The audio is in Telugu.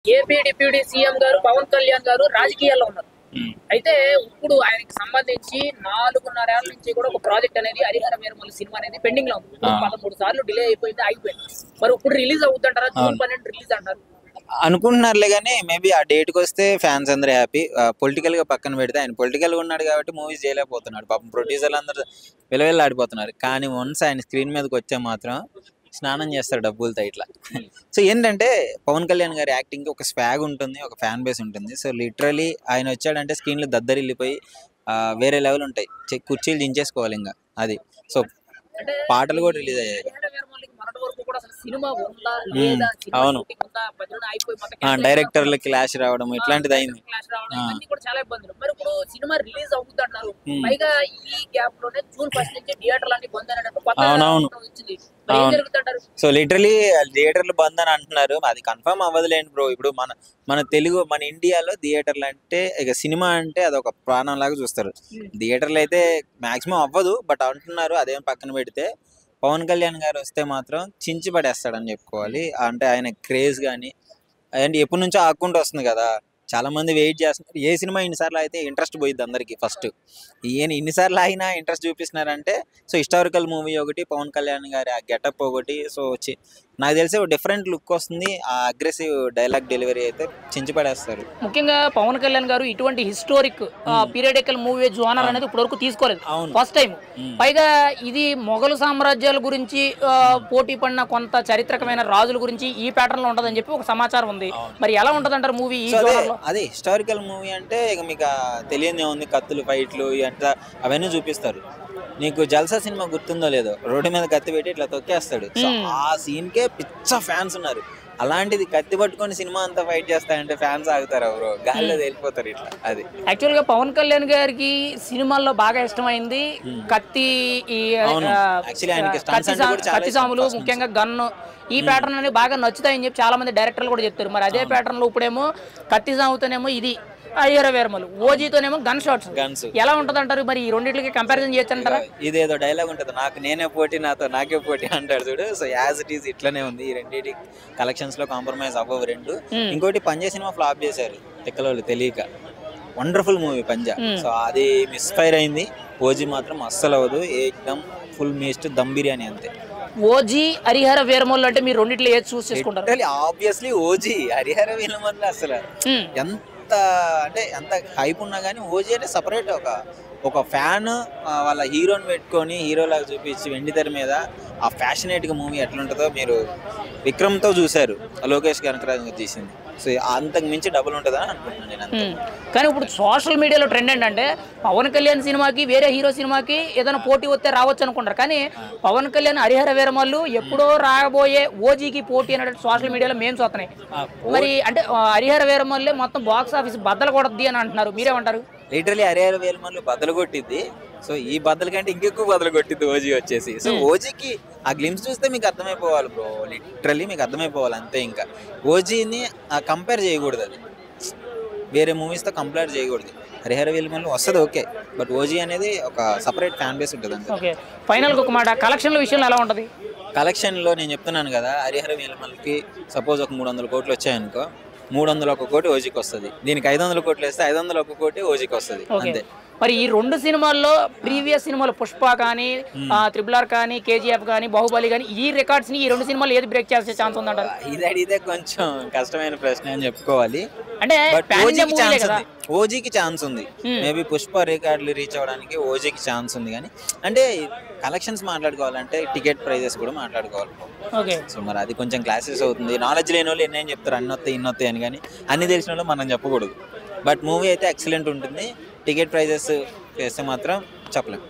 ఏపీ డిప్యూటీ సీఎం గారు పవన్ కళ్యాణ్ గారు రాజకీయాల్లో ఉన్నారు. అయితే ఇప్పుడు ఆయనకి సంబంధించి 4.5 ఏళ్ల నుంచి కూడా ఒక ప్రాజెక్ట్ అనేది హరిహర వీరమల్లు సినిమా అనేది పెండింగ్ లో ఉంది. 13 సార్లు డిలే అయిపోయింది, ఆగిపోయింది. మరి ఇప్పుడు రిలీజ్ అవుతుంటారా? జూన్ 12 రిలీజ్ అంటారు అనుకుంటున్నారులే కానీ మేబీ ఆ డేట్కి వస్తే ఫ్యాన్స్ అందరూ హ్యాపీ. పొలిటికల్ గా పక్కన పెడితే ఆయన పొలిటికల్ గా ఉన్నాడు కాబట్టి మూవీస్ చేయలేకపోతున్నాడు. పాపం ప్రొడ్యూసర్లు అందరూ విలవిల్లాడిపోతున్నారు. కానీ వన్స్ ఆయన స్క్రీన్ మీదకి వచ్చే మాత్రం స్నానం చేస్తారు డబ్బులతో ఇట్లా. సో ఏంటంటే పవన్ కళ్యాణ్ గారి యాక్టింగ్ ఒక స్వాగ్ ఉంటుంది, ఒక ఫ్యాన్ బేస్ ఉంటుంది. సో లిటరలీ ఆయన వచ్చాడంటే స్క్రీన్లో దద్దరిల్లిపోయి వేరే లెవెల్ ఉంటాయి. కుర్చీలు దించేసుకోవాలి ఇంకా అది. సో పాటలు కూడా రిలీజ్ అయ్యాయి. అవును, డైరెక్టర్ల క్లాష్ రావడం ఇట్లాంటిది అయింది. చాలా ఇబ్బందులు. మరి ఇప్పుడు సినిమా రిలీజ్ అవుతుంటారు, పైగా ఈ గ్యాప్ లోనే జూన్ 1 నుంచి థియేటర్లు అన్ని బంద్ అనేటట్టు సో లిటరలీ థియేటర్లు బంద్ అని అంటున్నారు. అది కన్ఫర్మ్ అవ్వదులేండి బ్రో. ఇప్పుడు మన తెలుగు మన ఇండియాలో థియేటర్లు అంటే ఇక సినిమా అంటే అదొక ప్రాణం లాగా చూస్తారు. థియేటర్లు అయితే మాక్సిమం అవ్వదు, బట్ అంటున్నారు. అదేం పక్కన పెడితే పవన్ కళ్యాణ్ గారు వస్తే మాత్రం చించి పడేస్తాడని చెప్పుకోవాలి. అంటే ఆయన క్రేజ్ కానీ అండ్ ఎప్పటి నుంచో ఆకుంటూ వస్తుంది కదా, చాలా మంది వెయిట్ చేస్తున్నారు. ఏ సినిమా ఇన్నిసార్లు అయితే ఇంట్రెస్ట్ పోయిద్ది అందరికి. ఫస్ట్ ఈయన ఇన్నిసార్లు అయినా ఇంట్రెస్ట్ చూపిస్తున్నారంటే సో హిస్టారికల్ మూవీ ఒకటి, పవన్ కళ్యాణ్ గారి ఆ గెటప్ ఒకటి. సో నాకు తెలిసి ఒక డిఫరెంట్ లుక్ వస్తుంది. ఆ అగ్రెసివ్ డైలాగ్ డెలివరీ అయితే చించి పడేస్తారు. ముఖ్యంగా పవన్ కళ్యాణ్ గారు ఇటువంటి హిస్టోరిక్ పీరియడికల్ మూవీ జోనర్ అనేది ఇప్పటి వరకు తీసుకోలేదు, ఫస్ట్ టైం. పైగా ఇది మొఘలు సామ్రాజ్యాల గురించి పోటీ పడిన కొంత చారిత్రకమైన రాజుల గురించి ఈ ప్యాటర్న్ లో ఉంటదని చెప్పి ఒక సమాచారం ఉంది. మరి ఎలా ఉంటది అంటారు మూవీ ఈ జోనర్ లో? అదే హిస్టారికల్ మూవీ అంటే ఇక మీకు తెలియని ఉంది, కత్తులు ఫైట్లు అట్లా అవన్నీ చూపిస్తారు. నీకు జల్సా సినిమా గుర్తుందో లేదో, రోడ్డు మీద కత్తి పెట్టి ఇట్లా తొక్కేస్తాడు. సో ఆ సీన్ కే పిచ్చ ఫ్యాన్స్ ఉన్నారు. అలాంటిది కత్తి పట్టుకొని సినిమా అంతా ఫైట్ చేస్తాయంటే ఫ్యాన్స్ ఆగుతారు, ఎవరు గాల్లో వెళ్ళిపోతారు ఇట్లా. అది యాక్చువల్ గా పవన్ కళ్యాణ్ గారికి సినిమాల్లో బాగా ఇష్టమైంది కత్తి, కత్తి సాములు, ముఖ్యంగా గన్ను. ఈ ప్యాటర్న్ అనేది బాగా నచ్చుతాయని చెప్పి చాలా మంది డైరెక్టర్లు కూడా చెప్తారు. మరి అదే ప్యాటర్న్ లో ఇప్పుడేమో కత్తి సాముతోనేమో ఇది హరిహర వీరమల్లు, ఓజీతోనేమో గన్ షాట్స్. ఎలా ఉంటది అంటారు? మరి ఈ రెండింటికి కంపారిజన్ చేయొచ్చంటారా? ఇదేదో డైలాగ్ ఉంటుంది, నాకు నేనే పోటీ నాతో నాకే పోటీ అంటాడు చూడు. సో యాజ్ ఇట్ ఈస్ ఇట్లానే ఉంది. ఈ రెండింటి కలెక్షన్స్ లో కాంప్రమైజ్ అవ్వవు రెండు. ఇంకోటి పంజా సినిమా ఫ్లాప్ చేశారు తిక్కలోళ్ళు తెలియక. వండర్ఫుల్ మూవీ పంజా. సో అది మిస్ఫైర్ అయింది. ఓజీ మాత్రం అస్సలు అవ్వదు, ఏకదమ్ ఫుల్ మీస్ట్ దమ్ బిర్యానీ అంతే. ఓజీ హరిహర వీరమల్లు అంటే మీరు రెండిట్లో ఏది చూస్ చేసుకుంటారు? Obviously OG. హరిహర వీరమల్లు అసలు ఎంత అంటే ఎంత హైప్ ఉన్నా కానీ ఓజీ అంటే సపరేట్. ఒక ఫ్యాన్ వాళ్ళ హీరోని పెట్టుకొని హీరోలాగా చూపించి వెండి తెర మీద ఆ ఫ్యాషనేట్గా మూవీ ఎట్లుంటుందో మీరు విక్రమ్తో చూశారు, లోకేష్ కనకరాజు తీసింది. సో అంతకు మించి డబుల్ ఉంటుందని అనుకుంటున్నాను నేను. కానీ ఇప్పుడు సోషల్ మీడియాలో ట్రెండ్ ఏంటంటే పవన్ కళ్యాణ్ సినిమాకి వేరే హీరో సినిమాకి ఏదైనా పోటీ వస్తే రావచ్చు అనుకుంటారు. కానీ పవన్ కళ్యాణ్ హరిహర వీరమల్లు ఎప్పుడో రాబోయే ఓజీకి పోటీ అనేది సోషల్ మీడియాలో మేమ్స్ వస్తున్నాయి. మరి అంటే హరిహర వీరమల్లు మొత్తం బాక్స్ ఆఫీస్ బద్దలు కొడద్ది అని అంటున్నారు, మీరేమంటారు? లిటరలీ హరిహర వీరమల్లు బద్దలు కొట్టిద్ది. సో ఈ బద్దల కంటే ఇంకెక్కువ బద్దలు కొట్టింది ఓజీ వచ్చేసి. సో ఓజీకి ఆ గ్లిమ్స్ చూస్తే మీకు అర్థమైపోవాలి బ్రో, లిటరలీ మీకు అర్థమైపోవాలి అంతే. ఇంకా ఓజీని కంపేర్ చేయకూడదు, అది వేరే మూవీస్తో కంపేర్ చేయకూడదు. హరిహర వీరమల్లు వస్తుంది ఓకే, బట్ ఓజీ అనేది ఒక సపరేట్ ఫ్యాన్ బేస్ ఉంటుంది అంతే. ఫైనల్గా ఒక మాట, కలెక్షన్ల విషయంలో ఎలా ఉంటుంది? కలెక్షన్లో నేను చెప్తున్నాను కదా, హరిహర వీరమల్లుకి సపోజ్ ఒక 300 కోట్లు వచ్చాయనుకో, 301 కోటి ఓజీకి వస్తుంది. దీనికి 500 కోట్లు వేస్తే 501 కోటి ఓజీకి వస్తుంది అంతే. మరి ఈ రెండు సినిమాల్లో ప్రీవియస్ సినిమాలు పుష్ప కానీ, RRR కానీ, KGF కానీ, బాహుబలి కానీ, ఈ రికార్డ్స్ ని ఈ రెండు సినిమాలు ఏది బ్రేక్ చేసే ఛాన్స్ ఉందంటారు? ఇది అడిగితే కొంచెం కష్టమైన ప్రశ్న అని చెప్పుకోవాలి. అంటే ఓజీకి ఛాన్స్ ఉంది. మేబీ పుష్ప రికార్డులు రీచ్ అవ్వడానికి ఓజీకి ఛాన్స్ ఉంది. కానీ అంటే కలెక్షన్స్ మాట్లాడుకోవాలంటే టికెట్ ప్రైజెస్ కూడా మాట్లాడుకోవాలి. సో మరి అది కొంచెం క్లాసెస్ అవుతుంది. నాలెడ్జ్ లేని వాళ్ళు ఎన్నేం చెప్తారు, అన్ని వస్తాయి ఇన్ని వస్తాయి అని. కానీ అన్ని తెలిసిన వాళ్ళు మనం చెప్పకూడదు. బట్ మూవీ అయితే ఎక్సలెంట్ ఉంటుంది. టికెట్ ప్రైజెస్ చేస్తే మాత్రం చెప్పలేం.